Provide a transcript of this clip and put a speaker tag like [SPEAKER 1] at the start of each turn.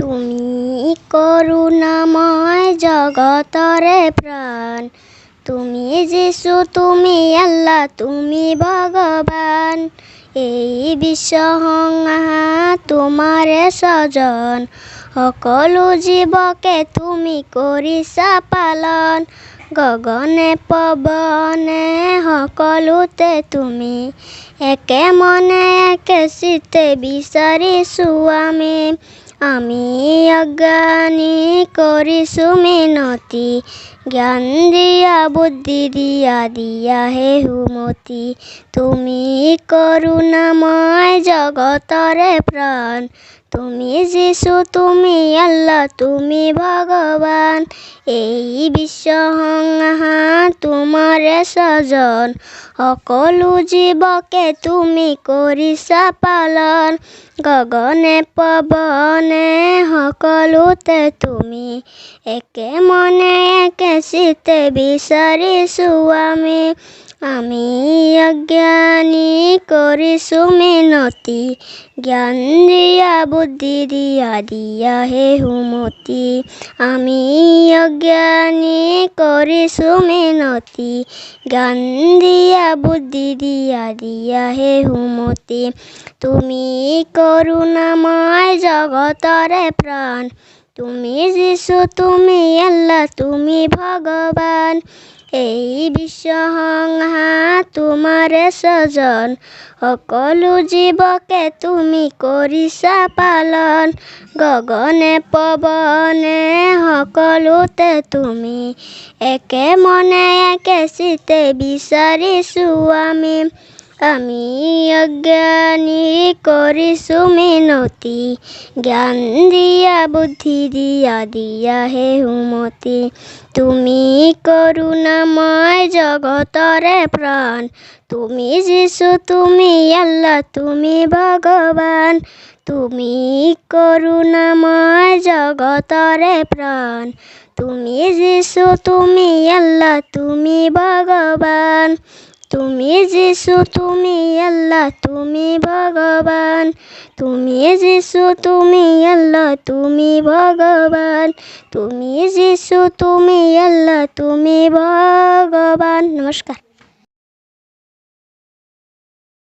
[SPEAKER 1] তুমি করুণাময় জগতরে প্রাণ। তুমি যিশু, তুমি আল্লাহ, তুমি ভগবান। এই বিশ্ব সংসাৰ তোমাৰে স্বজন। সকলো জীৱকে তুমি কৰিছা পালন। গগনে পৱনে সকলোতে তুমি একে মনে একে চিত্তে বিচাৰিছো আমি অজ্ঞানী কৰিছো মিনতি। জ্ঞান দিয়া বুদ্ধি দিয়া হে সুমতি। তুমি করুণাময় জগতৰে প্ৰাণ। তুমি যিশু, তুমি আল্লাহ, তুমি ভগবান। এই বিশ্ব সংসাৰ তোমাৰে স্বজন। সকলো জীৱকে তুমি কৰিছা পালন। গগনে পৱনে সকলোতে তুমি একে মনে একে চিত্তে বিচাৰিছো আমি অজ্ঞানী কৰিছো মিনতি। জ্ঞান দিয়া বুদ্ধি দিয়া হে সুমতি। আমি অজ্ঞানী কৰিছো মিনতি। জ্ঞান দিয়া বুদ্ধি দিয়া হে সুমতি। তুমি করুণাময় জগতৰে প্ৰাণ। তুমি যিশু, তুমি আল্লাহ, তুমি ভগবান। এই বিশ্ব সংসাৰ তোমাৰে স্বজন। সকলো জীৱকে তুমি কৰিছা পালন। গগনে পৱনে সকলোতে তুমি একে মনে একে চিত্তে বিচাৰিছো আমি অজ্ঞানী কৰিছো মিনতি। জ্ঞান দিয়া বুদ্ধি দিয়া হে সুমতি। তুমি করুণাময় জগতৰে প্ৰাণ। তুমি যিশু, তুমি আল্লাহ, তুমি ভগবান। তুমি করুণাময় জগতৰে প্ৰাণ। তুমি যিশু, তুমি আল্লাহ, তুমি ভগবান। তুমি যিশু, তুমি আল্লাহ, তুমি ভগবান। তুমি যিশু, তুমি আল্লাহ, তুমি ভগবান। তুমি যিশু, তুমি আল্লাহ, তুমি ভগবান। নমস্কার।